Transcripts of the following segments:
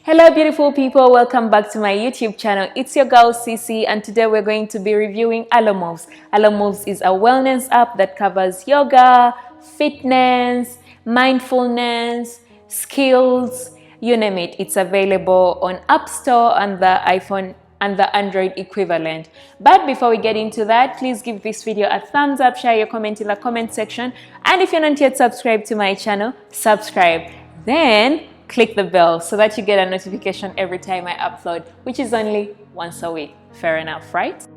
Hello beautiful people, welcome back to my YouTube channel. It's your girl Cece, and today we're going to be reviewing Alo Moves. Alo Moves is a wellness app that covers yoga, fitness, mindfulness, skills, you name it. It's available on App Store and the iPhone and the Android equivalent. But before we get into that, please give this video a thumbs up, share your comment in the comment section, and if you're not yet subscribed to my channel, subscribe. Then click the bell so that you get a notification every time I upload, which is only once a week. Fair enough, right?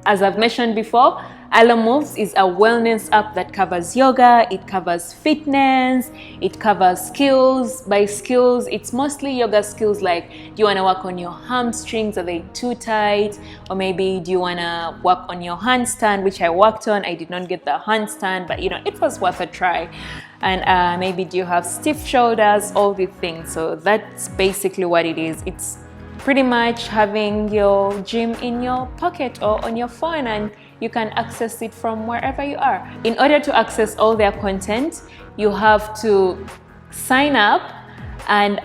As I've mentioned before, Alo Moves is a wellness app that covers yoga, it covers fitness, it covers skills. By skills, it's mostly yoga skills like, do you want to work on your hamstrings, are they too tight? Or maybe do you want to work on your handstand, which I worked on. I did not get the handstand, but it was worth a try. And maybe do you have stiff shoulders, all these things. So that's basically what it is. It's pretty much having your gym in your pocket or on your phone, and you can access it from wherever you are. In order to access all their content, you have to sign up, and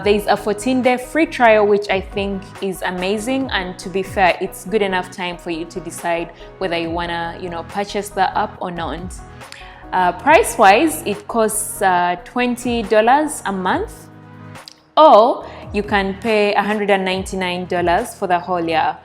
there's a 14-day free trial, which I think is amazing. And to be fair, it's good enough time for you to decide whether you wanna, purchase the app or not. Price-wise, it costs $20 a month, or you can pay $199 for the whole year.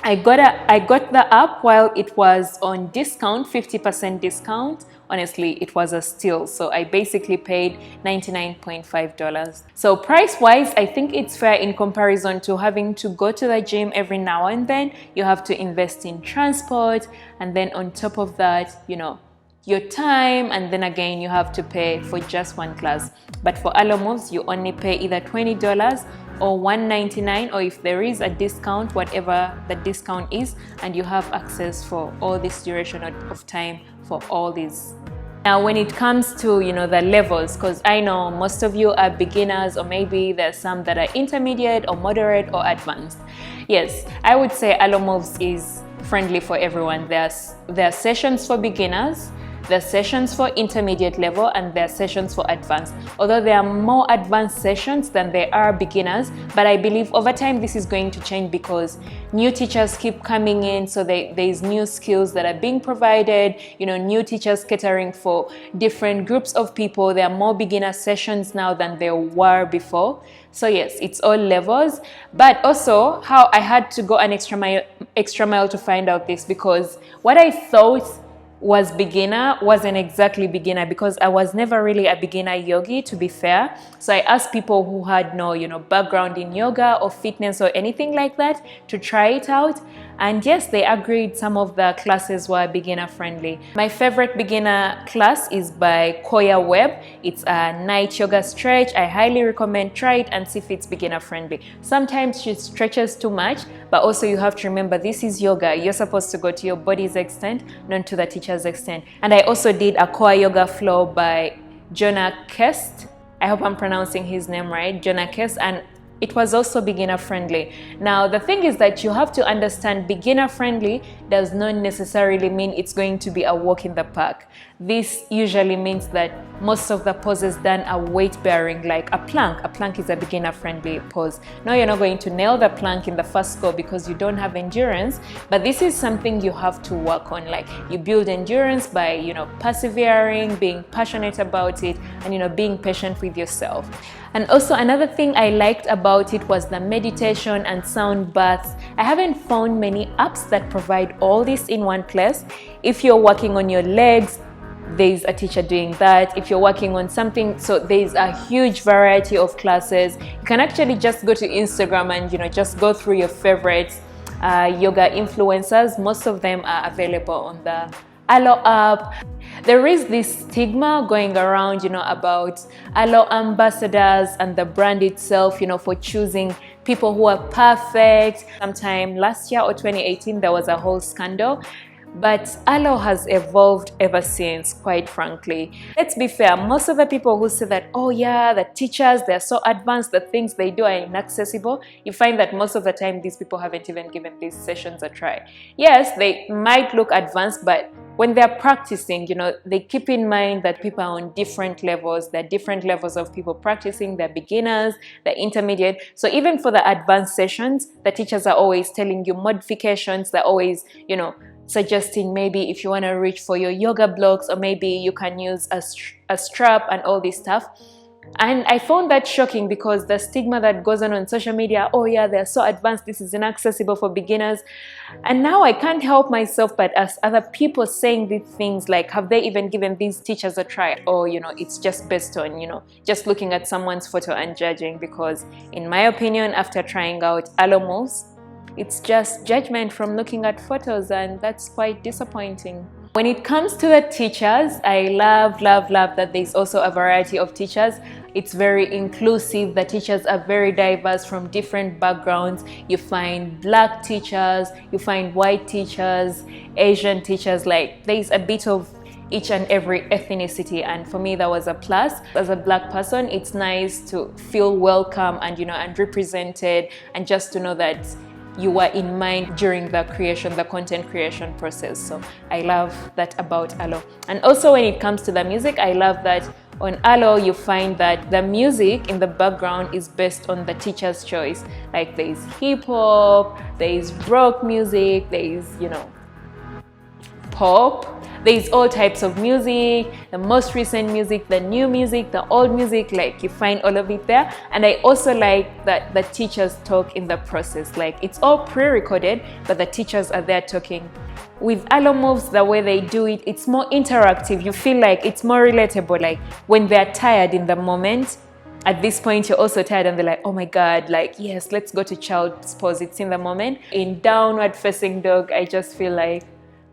I got the app while it was on discount, 50% discount. Honestly, it was a steal. So I basically paid $99.5. So price-wise, I think it's fair in comparison to having to go to the gym every now and then. You have to invest in transport, and then on top of that, your time, and then again you have to pay for just one class. But for Alo Moves, you only pay either $20 or $199, or if there is a discount, whatever the discount is, and you have access for all this duration of time for all these. Now when it comes to the levels, because I know most of you are beginners, or maybe there's some that are intermediate or moderate or advanced. Yes, I would say Alo Moves is friendly for everyone. There are sessions for beginners, there are sessions for intermediate level, and there are sessions for advanced. Although there are more advanced sessions than there are beginners, but I believe over time this is going to change because new teachers keep coming in, so there's new skills that are being provided, new teachers catering for different groups of people. There are more beginner sessions now than there were before. So yes, it's all levels, but also how I had to go an extra mile to find out this, because what I thought was beginner wasn't exactly beginner, because I was never really a beginner yogi, to be fair. So I asked people who had no background in yoga or fitness or anything like that to try it out, and yes, they agreed some of the classes were beginner friendly. My favorite beginner class is by Koya Webb. It's a night yoga stretch. I highly recommend try it and see if it's beginner friendly. Sometimes she stretches too much, but also you have to remember this is yoga. You're supposed to go to your body's extent, not to the teacher's extent. And I also did a core yoga flow by Jonah Kest. I hope I'm pronouncing his name right, Jonah Kest, and it was also beginner friendly. Now the thing is that you have to understand beginner friendly does not necessarily mean it's going to be a walk in the park. This usually means that most of the poses done are weight bearing, like a plank. A plank is a beginner friendly pose. Now you're not going to nail the plank in the first go because you don't have endurance, but this is something you have to work on. Like you build endurance by persevering, being passionate about it, and being patient with yourself. And also another thing I liked about it was the meditation and sound baths. I haven't found many apps that provide all this in one place. If you're working on your legs, there's a teacher doing that. If you're working on something, so there's a huge variety of classes. You can actually just go to Instagram and just go through your favorite yoga influencers. Most of them are available on the Alo app. There is this stigma going around, about Alo ambassadors and the brand itself, for choosing people who are perfect. Sometime last year or 2018, there was a whole scandal But Alo has evolved ever since, quite frankly. Let's be fair, most of the people who say that, oh yeah, the teachers, they're so advanced, the things they do are inaccessible, you find that most of the time these people haven't even given these sessions a try. Yes, they might look advanced, but when they're practicing, you know, they keep in mind that people are on different levels. There are different levels of people practicing. They're beginners, they're intermediate. So even for the advanced sessions, the teachers are always telling you modifications. They're always, you know, suggesting maybe if you want to reach for your yoga blocks, or maybe you can use a strap and all this stuff. And I found that shocking, because the stigma that goes on social media, oh yeah, they're so advanced, this is inaccessible for beginners. And now I can't help myself but ask other people saying these things, like, have they even given these teachers a try? Or, you know, it's just based on, you know, just looking at someone's photo and judging. Because in my opinion, after trying out Alo Moves, it's just judgment from looking at photos, and that's quite disappointing. When it comes to the teachers, I love that there's also a variety of teachers. It's very inclusive. The teachers are very diverse from different backgrounds. You find black teachers, you find white teachers, Asian teachers, like there's a bit of each and every ethnicity, and for me that was a plus. As a black person, it's nice to feel welcome and, you know, and represented, and just to know that you were in mind during the content creation process. So I love that about Alo. And also when it comes to the music, I love that on Alo you find that the music in the background is based on the teacher's choice. Like there's hip hop, there's rock music, there's, you know, pop. There's all types of music, the most recent music, the new music, the old music, like you find all of it there. And I also like that the teachers talk in the process. Like it's all pre-recorded, but the teachers are there talking. With Alo Moves, the way they do it, it's more interactive. You feel like it's more relatable. Like when they're tired in the moment, at this point you're also tired, and they're like, oh my god, like yes, let's go to child's pose, it's in the moment. In Downward Facing Dog, I just feel like,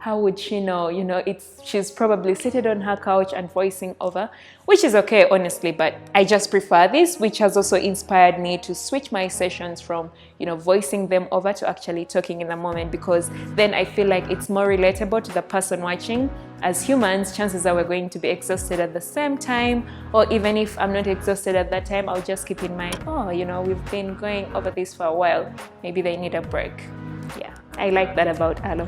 how would she know? You know, she's probably seated on her couch and voicing over, which is okay, honestly, but I just prefer this, which has also inspired me to switch my sessions from, you know, voicing them over to actually talking in the moment, because then I feel like it's more relatable to the person watching. As humans, chances are we're going to be exhausted at the same time, or even if I'm not exhausted at that time, I'll just keep in mind, oh, you know, we've been going over this for a while. Maybe they need a break. Yeah, I like that about Alo.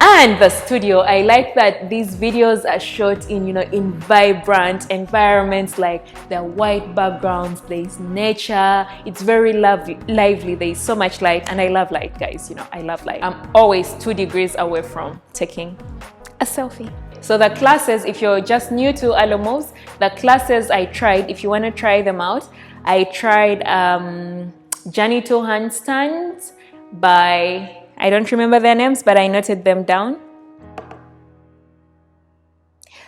And the studio, I like that these videos are shot in, you know, in vibrant environments, like there are white backgrounds, there's nature, it's very lively, there's so much light, and I love light, guys, you know, I love light. I'm always 2 degrees away from taking a selfie. So the classes, if you're just new to Alo Moves, the classes I tried, if you want to try them out, I tried Journey to Handstands by, I don't remember their names, but I noted them down.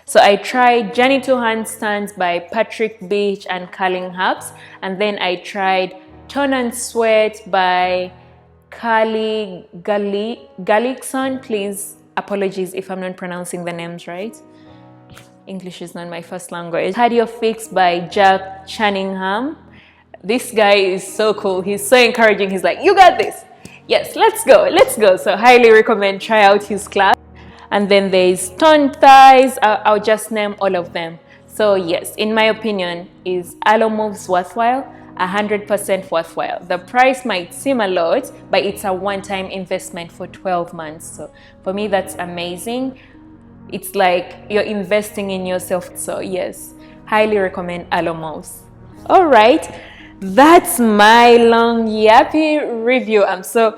So I tried Journey to Handstands by Patrick Beach and Carling Hubs, and then I tried Tone and Sweat by Carly Galikson. Please, apologies if I'm not pronouncing the names right. English is not my first language. Cardio Fix by Jack Channingham. This guy is so cool. He's so encouraging. He's like, you got this. Yes, let's go. So highly recommend, try out his class. And then there's Toned Thighs. I'll just name all of them. So yes, in my opinion, is Alo Moves worthwhile? 100% worthwhile. The price might seem a lot, but it's a one-time investment for 12 months. So for me, that's amazing. It's like you're investing in yourself. So yes, highly recommend Alo Moves. All right, that's my long yappy review. I'm so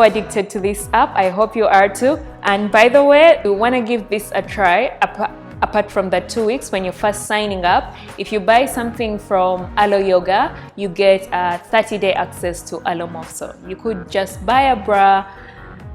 addicted to this app. I hope you are too. And by the way, we want to give this a try. Apart from the 2 weeks when you're first signing up, if you buy something from Alo Yoga, you get a 30-day access to Alo Moves. So you could just buy a bra.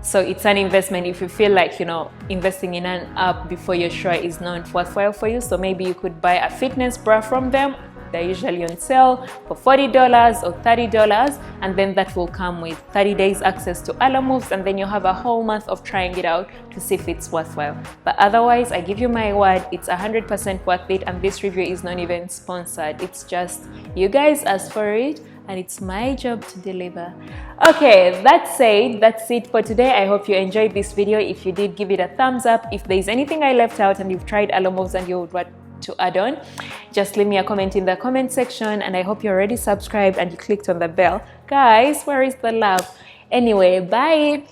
So it's an investment if you feel like, you know, investing in an app before you're sure is not worthwhile for you. So maybe you could buy a fitness bra from them. They're usually on sale for $40 or $30, and then that will come with 30 days access to Alo Moves, and then you'll have a whole month of trying it out to see if it's worthwhile. But otherwise, I give you my word, it's 100% worth it, and this review is not even sponsored. It's just you guys asked for it, and it's my job to deliver. Okay, that's it for today. I hope you enjoyed this video. If you did, give it a thumbs up. If there's anything I left out and you've tried Aloe Moves and you would want to add on, just leave me a comment in the comment section. And I hope you're already subscribed and you clicked on the bell. Guys, where is the love? Anyway, bye.